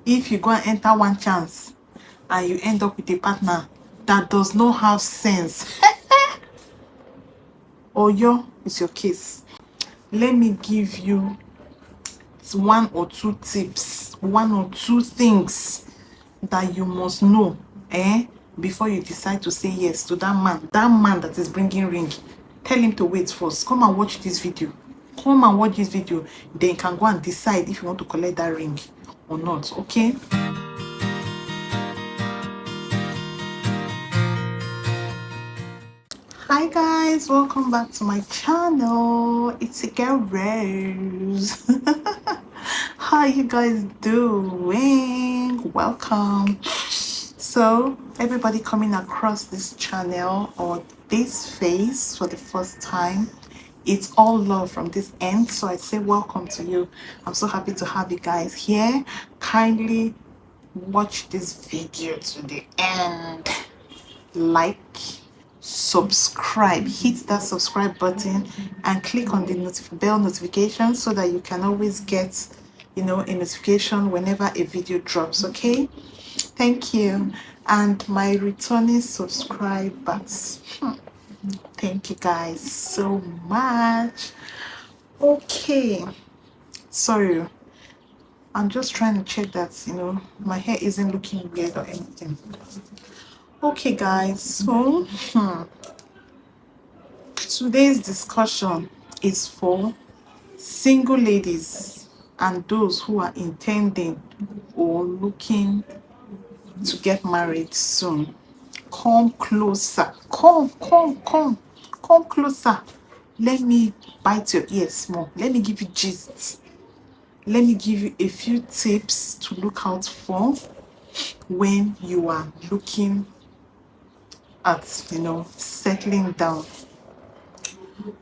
if you go and enter one chance and you end up with a partner that does not have sense. Oyo is your case. Let me give you one or two tips, one or two things that you must know before you decide to say yes to that man that is bringing ring. Tell him to wait first. Come and watch this video. Come and watch this video. Then you can go and decide if you want to collect that ring or not. Okay. Hi guys, welcome back to my channel. It's a girl Rose. How you guys doing? Welcome. So everybody coming across this channel or this face for the first time, it's all love from this end, so I say welcome to you. I'm so happy to have you guys here. Kindly watch this video to the end. Like, subscribe, hit that subscribe button and click on the bell notification so that you can always get a notification whenever a video drops. Okay, thank you. And my returning subscribers, thank you guys so much. Okay, sorry, I'm just trying to check that my hair isn't looking weird or anything. Okay guys, so today's discussion is for single ladies and those who are intending or looking to get married soon. Come closer. Come closer. Let me bite your ears more. Let me give you gist. Let me give you a few tips to look out for when you are looking at settling down.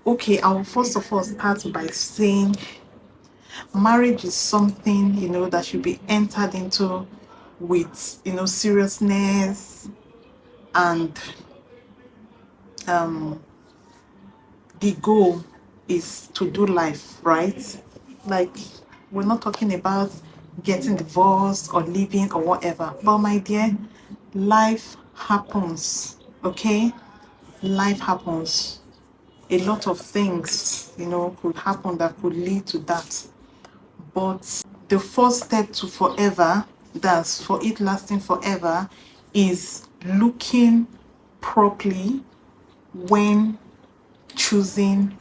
Okay, I will first of all start by saying marriage is something that should be entered into with seriousness, and the goal is to do life, right? Like, we're not talking about getting divorced or leaving or whatever, but my dear, life happens. Okay, life happens. A lot of things could happen that could lead to that, but the first step to forever, that's for it lasting forever, is looking properly when choosing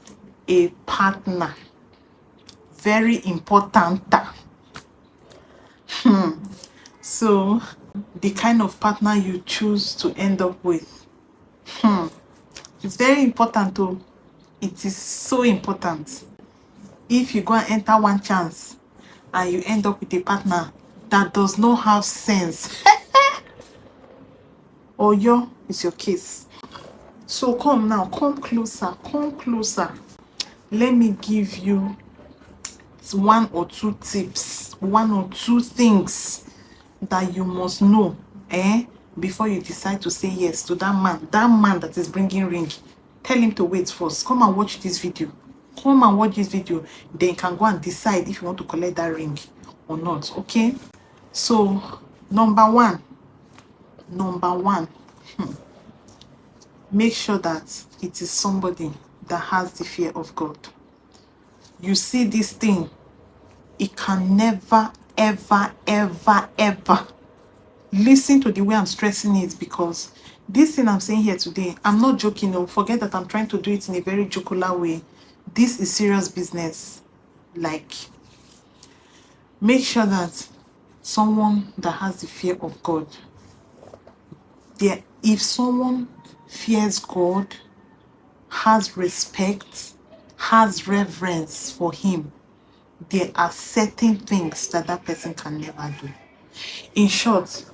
a partner. Very important. So the kind of partner you choose to end up with, it's very important too. It is so important. If you go and enter one chance and you end up with a partner that does not have sense, Oyo is your case. So come now, come closer. Let me give you one or two tips, one or two things that you must know before you decide to say yes to that man that is bringing ring. Tell him to wait first. Come and watch this video. Then you can go and decide if you want to collect that ring or not. Okay, so number one, make sure that it is somebody that has the fear of God. You see, this thing, it can never ever listen to the way I'm stressing it, because this thing I'm saying here today, I'm not joking. No, forget that I'm trying to do it in a very jocular way. This is serious business. Like, make sure that someone that has the fear of God, if someone fears God, has respect, has reverence for him, there are certain things that person can never do. In short,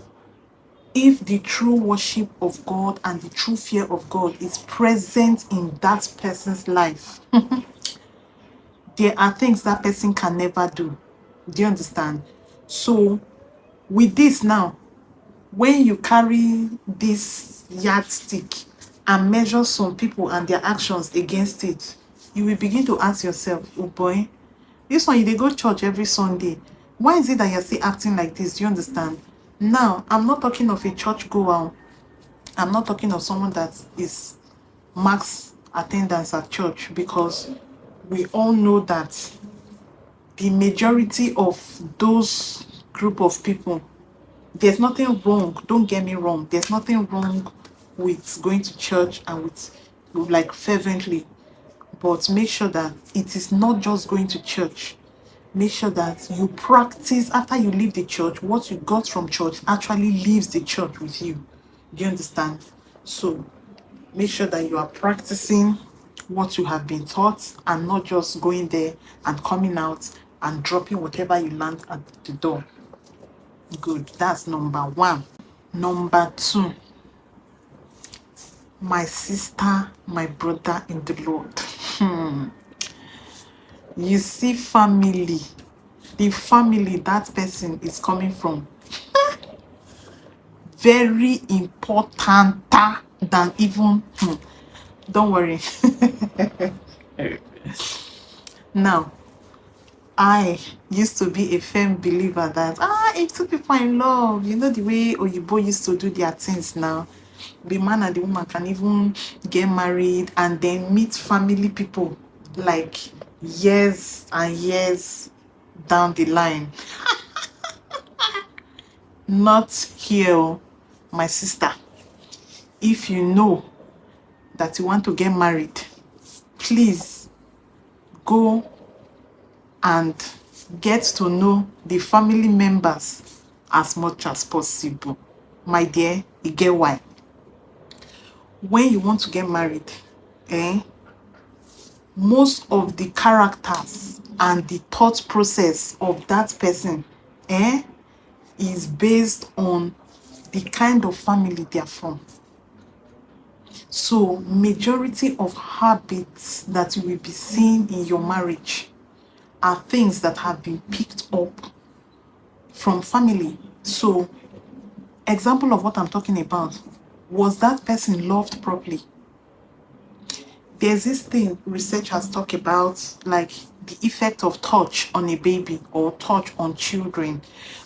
if the true worship of God and the true fear of God is present in that person's life, there are things that person can never do. Do you understand? So with this now, when you carry this yardstick and measure some people and their actions against it, you will begin to ask yourself, oh boy, this one, they go church every Sunday, Why is it that you're still acting like this? Do you understand? Now, I'm not talking of a church goer. I'm not talking of someone that is max attendance at church, because we all know that the majority of those group of people, there's nothing wrong, don't get me wrong, there's nothing wrong with going to church and with like fervently, but make sure that it is not just going to church. Make sure that you practice after you leave the church, what you got from church actually leaves the church with you. Do you understand? So make sure that you are practicing what you have been taught and not just going there and coming out and dropping whatever you learned at the door. Good. That's number one. Number two, my sister, my brother in the Lord. You see, family, the family that person is coming from, very important than even, don't worry. Now, I used to be a firm believer that if two people are in love, you know the way Oyibo used to do their things now. The man and the woman can even get married and then meet family people like years and years down the line. Not here, my sister. If you know that you want to get married, please go and get to know the family members as much as possible. My dear, you get why? When you want to get married, most of the characters and the thought process of that person is based on the kind of family they are from. So majority of habits that you will be seeing in your marriage are things that have been picked up from family. So example of what I'm talking about, was that person loved properly? There's this thing research has talked about, like the effect of touch on a baby or touch on children,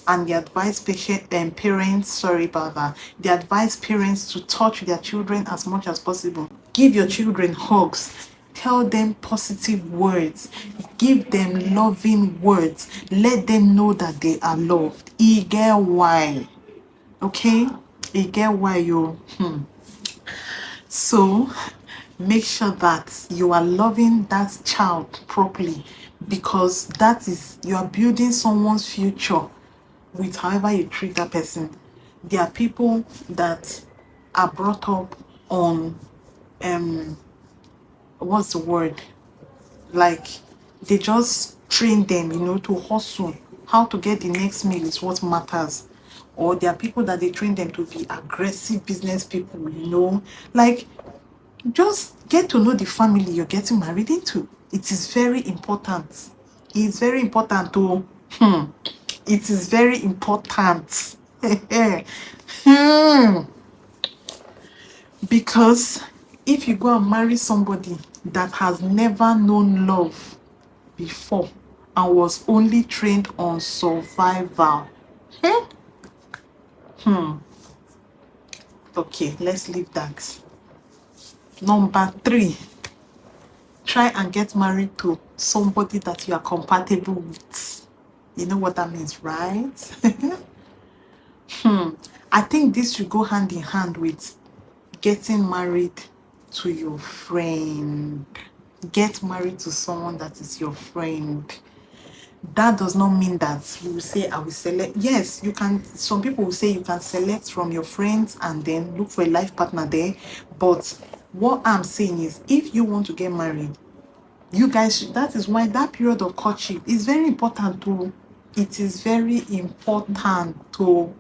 and they advise parents, sorry about that, they advise parents to touch their children as much as possible. Give your children hugs, tell them positive words, give them loving words, let them know that they are loved. E get why, okay? E get why you So make sure that you are loving that child properly, because that is, you are building someone's future with however you treat that person. There are people that are brought up on what's the word, like they just train them, to hustle. How to get the next meal is what matters. Or there are people that they train them to be aggressive business people, like just get to know the family you're getting married into. It is very important. It's very important to it is very important. Because if you go and marry somebody that has never known love before and was only trained on survival, okay, let's leave that. Number three, try and get married to somebody that you are compatible with. You know what that means, right? I think this should go hand in hand with getting married to your friend. Get married to someone that is your friend. That does not mean that you will say, I will select. Yes, you can. Some people will say you can select from your friends and then look for a life partner there. But what I'm saying is, if you want to get married, you guys, that is why that period of courtship is very important to, it is very important to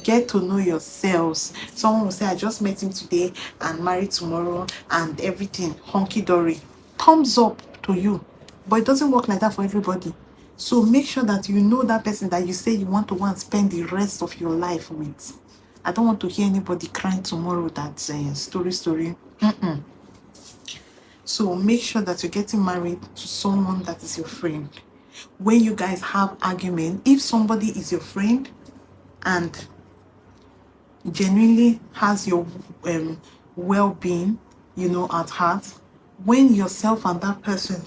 get to know yourselves. Someone will say, I just met him today and married tomorrow and everything hunky-dory. Thumbs up to you. But it doesn't work like that for everybody. So make sure that you know that person that you say you want to go and spend the rest of your life with. I don't want to hear anybody crying tomorrow that story. So make sure that you're getting married to someone that is your friend. When you guys have argument, if somebody is your friend and genuinely has your well-being, at heart, when yourself and that person,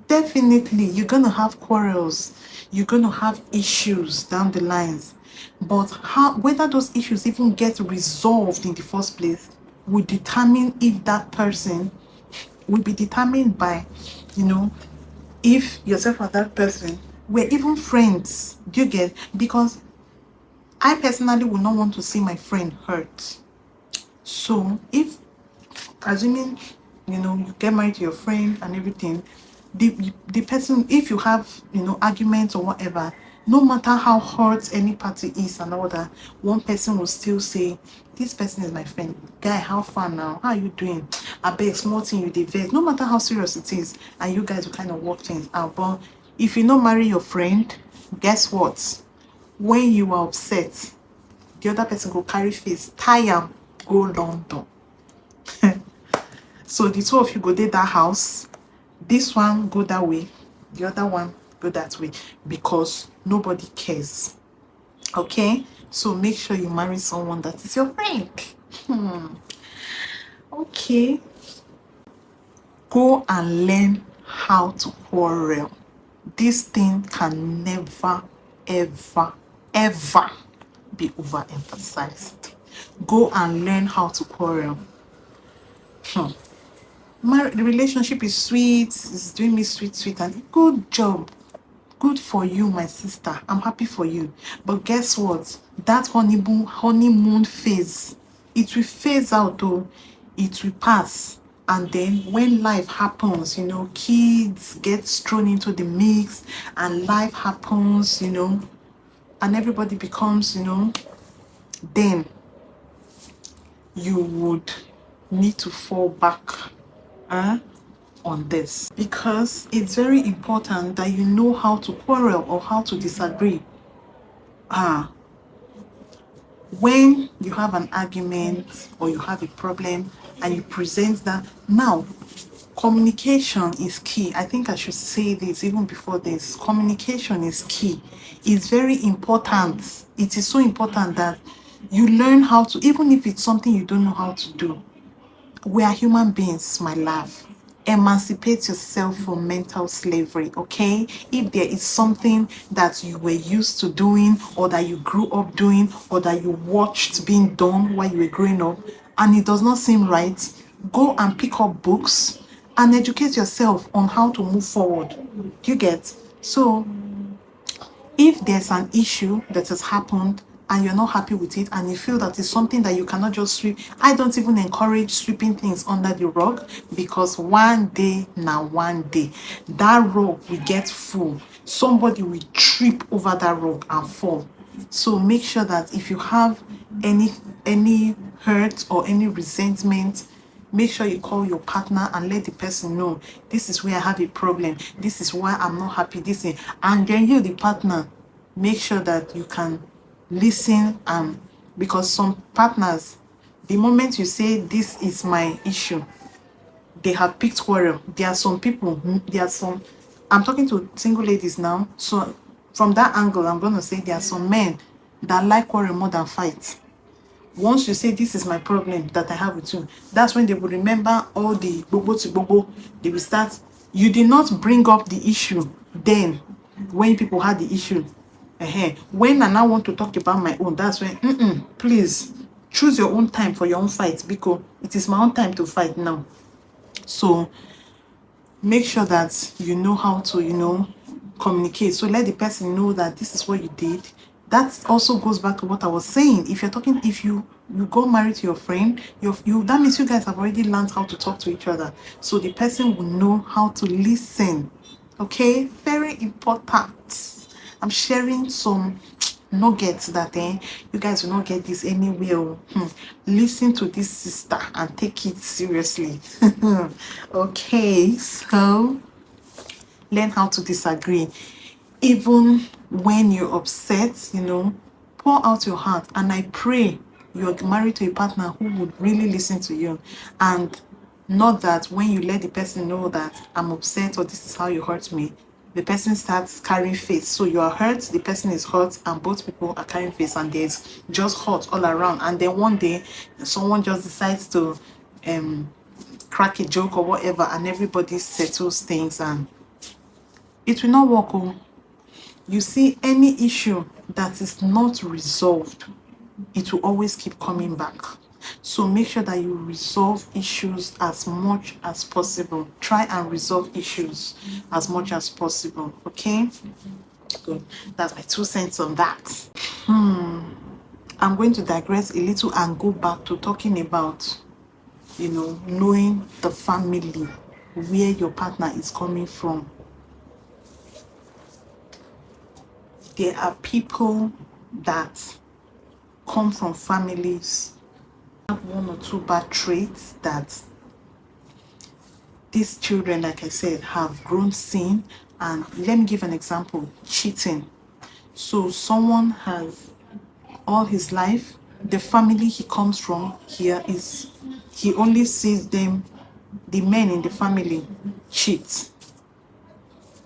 definitely you're gonna have quarrels, you're gonna have issues down the lines. But how, whether those issues even get resolved in the first place, will determine if that person will be determined by, if yourself and that person were even friends. Do you get? Because I personally would not want to see my friend hurt. So if, assuming, you get married to your friend and everything, the person, if you have, arguments or whatever, no matter how hurt any party is and all that, one person will still say, this person is my friend. Guy, how far now? How are you doing? I beg, small thing you dey vex. No matter how serious it is, and you guys will kind of work things out. But if you don't marry your friend, guess what? When you are upset, the other person go carry face, tie am, go London. So the two of you go dey that house, this one go that way, the other one go that way, because nobody cares. Okay, so make sure you marry someone that is your friend. Okay, go and learn how to quarrel. This thing can never, ever, ever be overemphasized. Go and learn how to quarrel. The relationship is sweet, it's doing me sweet, and good job. Good for you, my sister. I'm happy for you. But guess what? That honeymoon phase, it will phase out though. It will pass. And then when life happens, kids get thrown into the mix, and life happens, and everybody becomes, then you would need to fall back on this, because it's very important that you know how to quarrel or how to disagree. When you have an argument or you have a problem and you present that, now communication is key. I think I should say this even before this. Communication is key. It's very important. It is so important that you learn how to, even if it's something you don't know how to do. We are human beings, my love. Emancipate yourself from mental slavery, okay? If there is something that you were used to doing, or that you grew up doing, or that you watched being done while you were growing up, and it does not seem right, go and pick up books and educate yourself on how to move forward. Do you get? So if there's an issue that has happened and you're not happy with it, and you feel that it's something that you cannot just sweep, I don't even encourage sweeping things under the rug, because one day, that rug will get full. Somebody will trip over that rug and fall. So make sure that if you have any hurt or any resentment, make sure you call your partner and let the person know, this is where I have a problem, this is why I'm not happy, this thing. And then you, the partner, make sure that you can listen. Because some partners, the moment you say this is my issue, they have picked quarrel. There are some people, I'm talking to single ladies now, so from that angle I'm going to say there are some men that like quarrel more than fight. Once you say this is my problem that I have with you, that's when they will remember all the bobo to bobo. They will start. You did not bring up the issue then when people had the issue. When I now want to talk about my own, that's when, please choose your own time for your own fight, because it is my own time to fight now. So make sure that you know how to, communicate. So let the person know that this is what you did. That also goes back to what I was saying. If you're talking, if you go married to your friend, that means you guys have already learned how to talk to each other. So the person will know how to listen. Okay, very important. I'm sharing some nuggets that you guys will not get this anywhere. Listen to this sister and take it seriously. Okay, so learn how to disagree. Even when you're upset, pour out your heart. And I pray you're married to a partner who would really listen to you, and not that when you let the person know that I'm upset or this is how you hurt me, the person starts carrying face. So you are hurt, the person is hurt, and both people are carrying face, and there's just hurt all around. And then one day, someone just decides to crack a joke or whatever, and everybody settles things, and it will not work. Oh. You see, any issue that is not resolved, it will always keep coming back. So make sure that you resolve issues as much as possible. Try and resolve issues as much as possible. Okay? Good. That's my 2 cents on that. I'm going to digress a little and go back to talking about, knowing the family, where your partner is coming from. There are people that come from families have one or two bad traits that these children, like I said, have grown seeing. And let me give an example: cheating. So someone has all his life, the family he comes from here is, he only sees them, the men in the family, cheat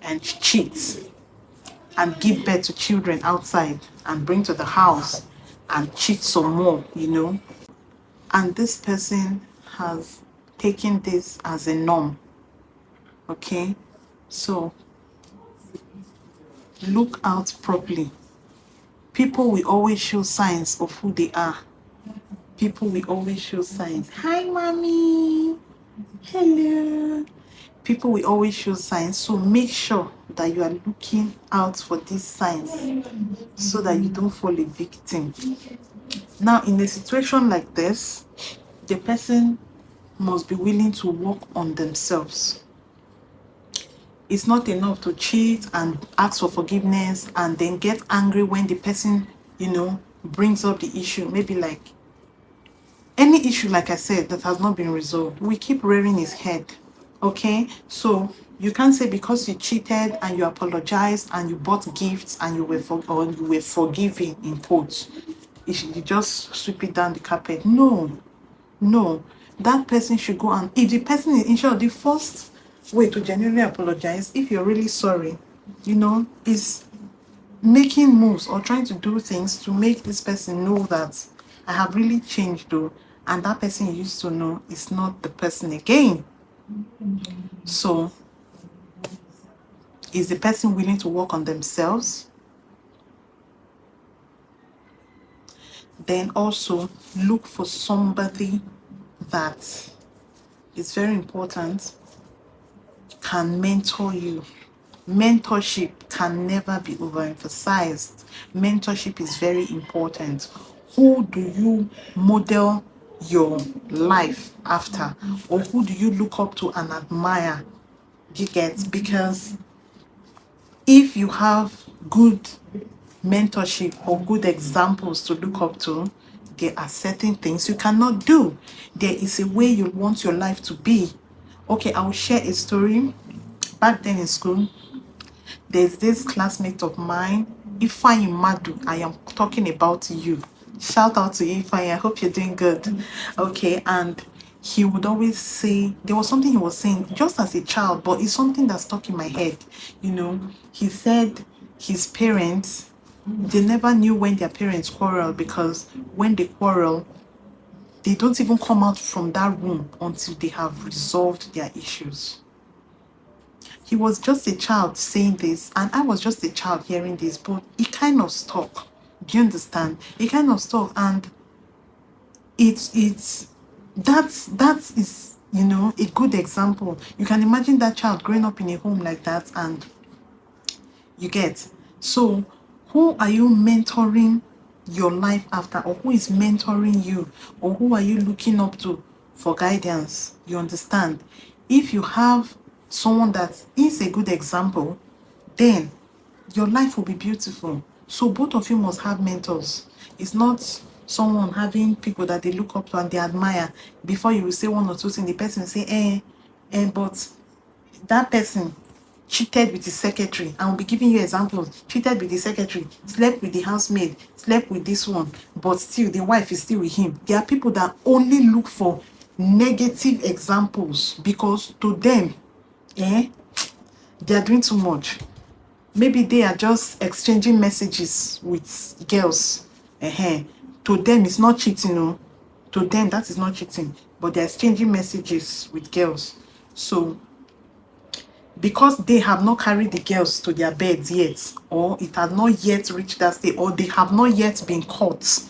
and cheat and give birth to children outside and bring to the house and cheat some more. And this person has taken this as a norm. Okay, so look out properly. People will always show signs of who they are. People will always show signs. Hi, mommy. Hello. People will always show signs. So make sure that you are looking out for these signs so that you don't fall a victim. Now, in a situation like this, the person must be willing to work on themselves. It's not enough to cheat and ask for forgiveness and then get angry when the person, brings up the issue. Maybe like any issue, like I said, that has not been resolved. We keep rearing his head. Okay? So you can't say because you cheated and you apologized and you bought gifts and you were forgiving, in quotes, you just sweep it down the carpet. No. That person should go, and if the person is in short, the first way to genuinely apologize, if you're really sorry, is making moves or trying to do things to make this person know that I have really changed though, and that person you used to know is not the person again. So is the person willing to work on themselves? Then also look for somebody that is very important, can mentor you. Mentorship can never be overemphasized. Mentorship is very important. Who do you model your life after? Or who do you look up to and admire? You get? Because if you have good mentorship or good examples to look up to, there are certain things you cannot do. There is a way you want your life to be. Okay, I will share a story. Back then in school, there's this classmate of mine, Ifeanyi Madu. I am talking about you. Shout out to you, Ifeanyi. I hope you're doing good. Okay, and he would always say, there was something he was saying just as a child, but it's something that stuck in my head. He said his parents, they never knew when their parents quarrel, because when they quarrel, they don't even come out from that room until they have resolved their issues. He was just a child saying this, and I was just a child hearing this, but it kind of stuck. Do you understand? It kind of stuck, and that is a good example. You can imagine that child growing up in a home like that, and you get. So who are you mentoring your life after, or who is mentoring you, or who are you looking up to for guidance? You understand? If you have someone that is a good example, then your life will be beautiful. So both of you must have mentors. It's not someone having people that they look up to and they admire. Before you will say one or two things, the person will say, but that person cheated with his secretary. I will be giving you examples. Cheated with the secretary, slept with the housemaid, slept with this one, but still the wife is still with him. There are people that only look for negative examples, because to them, they are doing too much. maybe they are just exchanging messages with girls. To them it's not cheating, no. To them that is not cheating, but they're exchanging messages with girls. So because they have not carried the girls to their beds yet, or it has not yet reached that stage, or they have not yet been caught,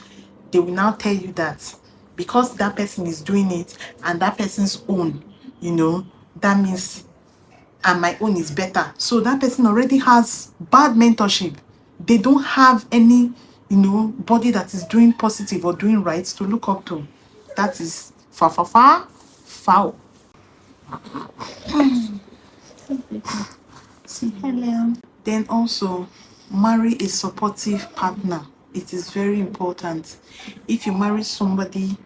they will now tell you that because that person is doing it and that person's own, that means, and my own is better. So that person already has bad mentorship. They don't have any, body that is doing positive or doing right to look up to. That is foul. See, hello. Then also, marry a supportive partner. It is very important. If you marry somebody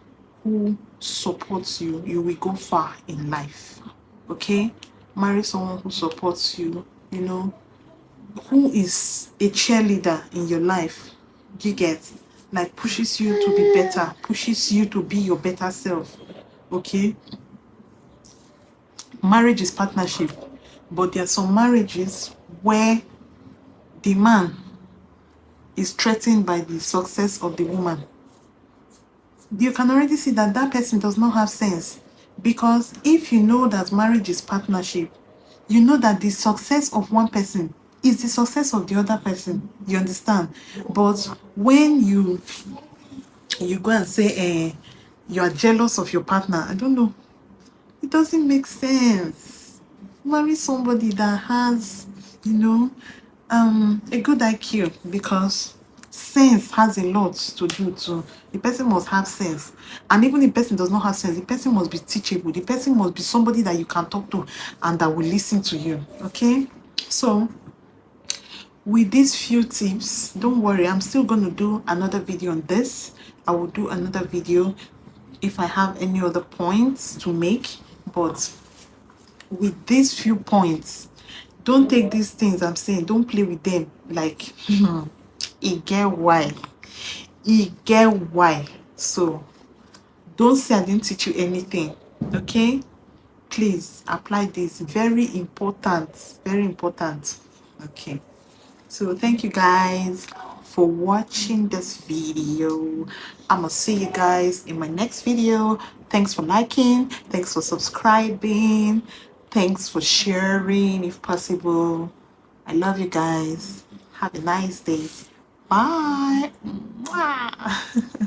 who supports you, you will go far in life. Okay? Marry someone who supports you, who is a cheerleader in your life. You get, like, pushes you to be better, pushes you to be your better self. Okay? Marriage is partnership, but there are some marriages where the man is threatened by the success of the woman. You can already see that that person does not have sense, because if you know that marriage is partnership, you know that the success of one person is the success of the other person. You understand? But when you go and say you are jealous of your partner, I don't know, it doesn't make sense. Marry somebody that has, a good IQ, because sense has a lot to do too. The person must have sense. And even if the person does not have sense, the person must be teachable. The person must be somebody that you can talk to and that will listen to you. Okay? So, with these few tips, don't worry, I'm still going to do another video on this. I will do another video if I have any other points to make. But with these few points, don't take these things I'm saying, don't play with them like it get why. So don't say I didn't teach you anything. Okay, please apply this. Very important, very important. Okay, so thank you guys for watching this video. I'm gonna see you guys in my next video. Thanks for liking, thanks for subscribing, thanks for sharing if possible. I love you guys. Have a nice day. Bye. Mwah.